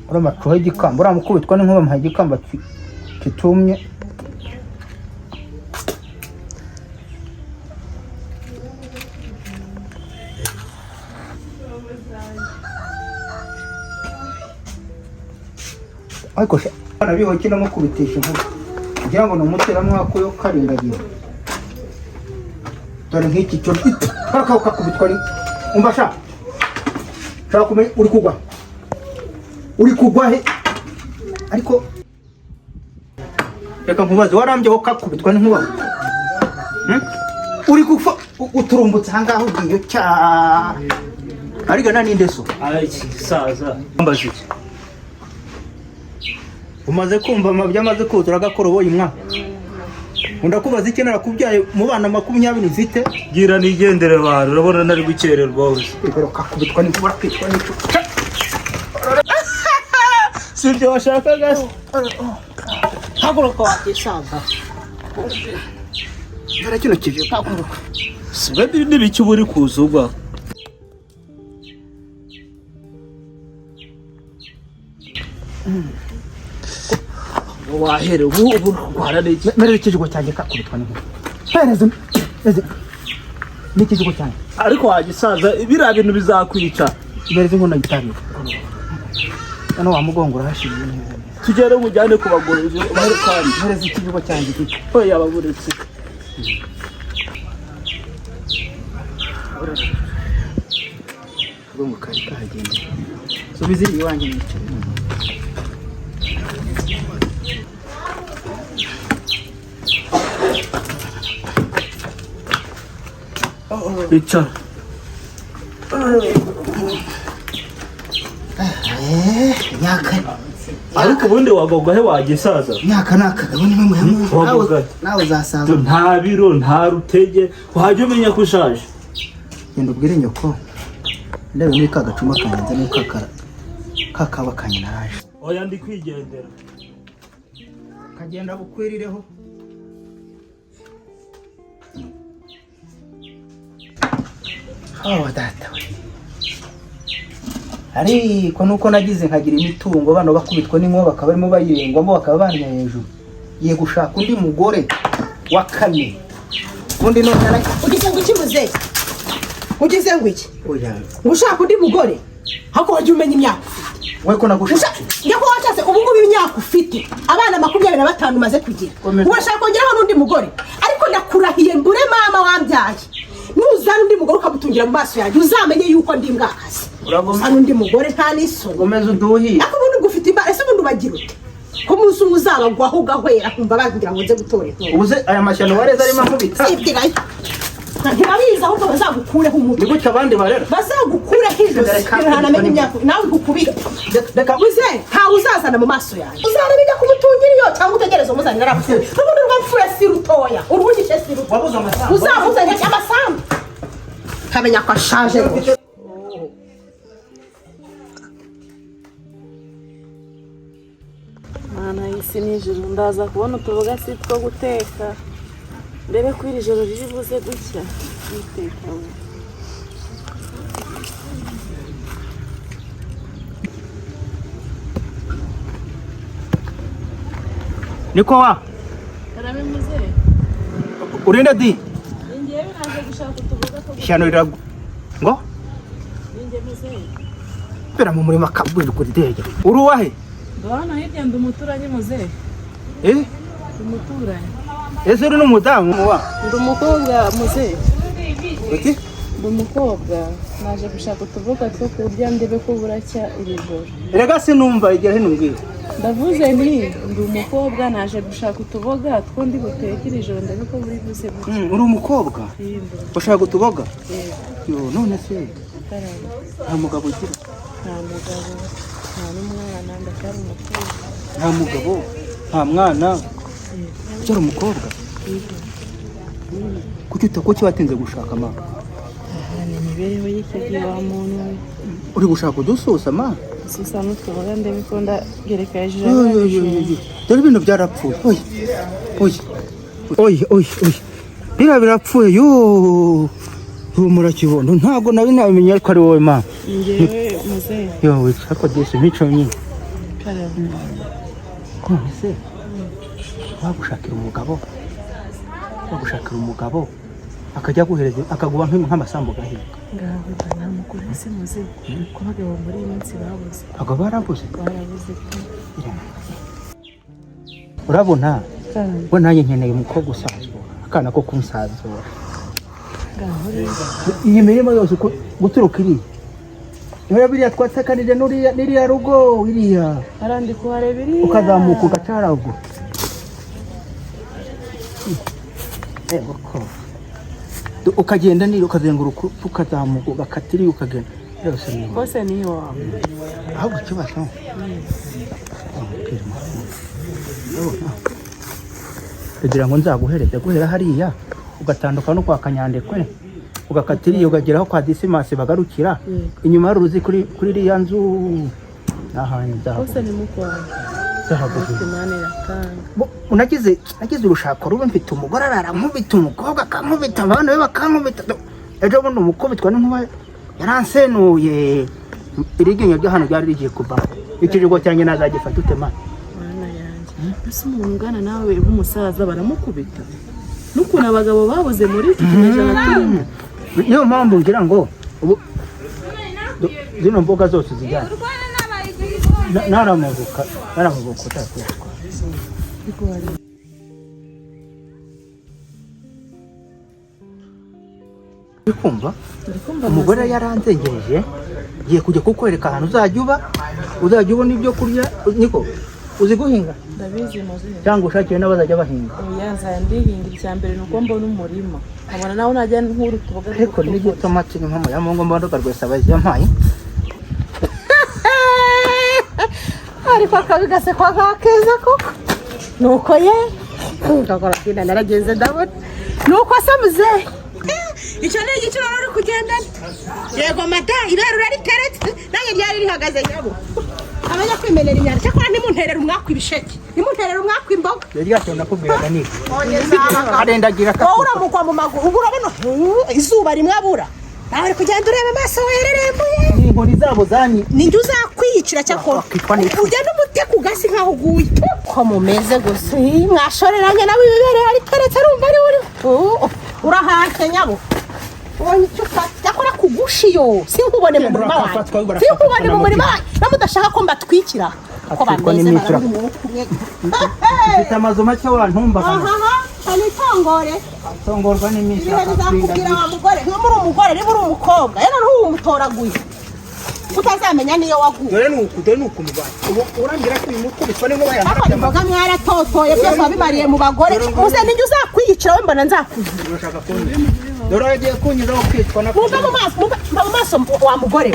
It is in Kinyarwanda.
uramacuha igikamba uramukubitwa n'inkuba muha igikamba kitumye ariko nabiho kino mukubitisha inkuba kugira ngo numutera mwako yo karindagira dore nk'iki cyo kakubitwa ni umva sha shaka kumenya uri kugwa he ariko reka nkubaze warambye ho kakubitwa n'inkuba uri kufa uturumbutse hangaho ugiye cya ariko nani ndeso iki saza mbaje umaze kumva amabya amaze kuzura agakoroboye umwaka ndakubaza iki narakubyaye mu bana 20 mfite gira nigendere baro urabona nari gukererwa hose rero kakubitwa n'inkuba kwitwa n'icyo sibyo washakaga haguruka wakisaza dore kino kije kaguruka sibe n'ibiki buri kuzugwa wahere ubu kwara n'iki mere ikijigo cyanjye kakubitwa n'inkuba pereze n'ikijigo cyanjye ariko wagisaza biriya bintu bizakwica mereze nkona gitarira hano wamugongora hashiye tugere mujyane kubagoroje bari kandi mereze ikijigo cyanjye kiki oya baburetse ngo kari kahagenda subize iwanjye nicaye ica nyaka ariko ubundi wagogwa he wagisaza nyaka nakagabo ni mwe nawe uzasaza nta biro nta rutege wajya umenya ko ushaje genda ubwire nyoko ndebe muri ka gacuma kanyanze ni kakaba kanyaraje oya ndi kwigendera kagenda bukwirireho data we ariko nuko nagize nkagira imitungo bano bakubitwa n'inkuba bakaba barimo bayirengwamo bakaba banya hejuru ye gushaka undi mugore wa kane undi none ugize ngo ikimuze ugize ngo iki oya ushaka undi mugore hako waje umenya imyaka we ko nagushaka yako wachaze ubu ngubu imyaka ufite abana 25 maze kugira urashaka kongeraho n'undi mugore ariko ndakurahiye mbure mama wambyaye nuzana undi mugore ukamutungira mu maso yanjye uzamenye yuko ndi mbwakazi uragomba undi mugore nta niso gomeza uduhi ako bundi gufite imbara ese bundi bagira ute ko munsi uzaba gwaho gahwera kumva bagira ngo nze gutore ubuze aya mashyano wareza arimo nkubita sibwirayo ntibabiza ahubwo bazagukureho umutwe nigute abandi barera bazagukureho ijosi namenye imyaka nawe ukubika reka uze ntawe uzazana mu maso yanjye uzareba ijya kumutungira iyo cyangwa utegereze umuzanira arapfuye n'ubundi rwapfuye si rutoya uruhungishe si rutoya wabuze amasambu uzamuzanye amasambu kamenya ko ashaje mana y'isi n'ijuru ndaza kubona utuboga si two guteka mbere ko iri joro riri buze gucya iteka we niko wa arabe muze urinde di ngiye naje gushaka utuboga two shyano rirago ngo ngiye muze bera mu murima kabwira kuri dege uruwahe ndabona hirya ndi umuturanyi muze umuturanyi ese uri n'umudamu wa ndi umukobwa muze uti ndi umukobwa naje gushaka utuboga two kurya ndebe ko buracya iri joro rega sinumva igira hino mbwira ndavuze nti ndi umukobwa naje gushaka utuboga two ndi buteke iri joro ndebe ko buri buze gucya uri umukobwa ushaka utuboga yo none se nta mugabo ugira nta mugabo nta n'umwana ndacyari umukobwa nta mugabo nta mwana ucyari umukobwa kuki watinze gushaka mama ni imibereho y'icyo gihe wa muntu we uri gushaka udususa mama susa n'utuboga ndebe ko ndagereka hejuru dore ibintu byarapfuye oyi biriya birapfuye yo murakibondo ntabwo nawe nabimenye ariko ari wowe mama ngewe muzehe yo wicako disi mico nyine none se wagushakira umugabo akajya guhereza akaguha nk'amasambu gahinga ngaho nta mugore se muzi ko abagabo muri iyi minsi babuze abagabo barabuze pe urabona ngo nanjye nkeneye umukobwa usazura akana ko kunsazura ngaho iyi mirimo yose guturuka iriya biriya twatsakanije n'iriya rugo iriya arandi kuhareba iriya ukazamuka ugacarago ukagenda niri ukazenguruka ukazamuka ugakatira ukagenda yose ni bose ni iwawe ahubwo ikibazo kugira ngo nzaguhereze guhera hariya ugatanduka no kwa Kanyandekwe ugakatira iyo ugageraho kwa Disimasi bagarukira inyuma y'uruzi kuri iriya nzu n'ahandi bose ni mukwawe nagize urushako ruba mfite umugore arara nkubita umukobwa akankubita abana be bakankubita ejo bundi umukubitwa n'inkuba yaransenuye iriginyo ryo hano ryari rigiye kuva ikijigo cyanjye nazagifata utema mwana yanjye ese umuntu ungana nawe nk'umusaza baramukubita n'ukuntu abagabo babuze muri iki kinyejana turimo niyo mpamvu ngira ngo zino mboga zose zijyana naramubuka utakwitwa bikumva umugore yaranzengereje giye kujya kukwereka ahantu uzajya ubona ibyo kurya niko uzi guhinga ndabizi muzi cyangwa ushakiye n'abazajya bahinga yanzaye ndihinga icyambere nuko mbona umurima nkabona nawe najya nkuru tuboga ariko n'igitomati ni mpamo ya mungu mbandoka rwese abazi yampaye ariko akabigase kwa kakeza koko nuko ye ndakora kina narageze ndabona nuko asamuze icyo ni igiciro uri kugendana yego mata ibero rariteretse nanjye ryari rihagaze nyabo abanya kwimenera inyana cyakora ntimunterera umwaka ibisheke ntimunterera umwaka imboga yari yatonda kubwiraga niki arendagira ka wowe uramugwa mu maguru ubu urabona izuba rimwe abura nawe uri kugenda ureba amaso wererembuye inkoni zabo zanyi ninjye uzakwiyicira cyakora ugenda umute ku gasi nkaho uguye ko mumeze gusa mwashoreranye nawe ibibere yariteretse arumva ari uri urahashye nyabo ubonye icyo ufata cyakora kugushiyo sinkubone mu murima wawe sinkubone mu murima wawe namudashaka ko mbatwikira ko bameze mfite amazu make wantumbaga tongorwa n'iminsi bizakubwira wa mugore niba uri umugore niba uri umukobwa rero ntuwumutoraguye utazamenya niyo waguye dore ni ukuntu urangira ko uyu mukubitwa n'inkuba ariko imboga mwaratotoye byose wabimariye mu bagore uze ninjye uzakwiyicira we mbona nzakugira dore agiye kunyuraho kwitwa na muva mu maso wa mugore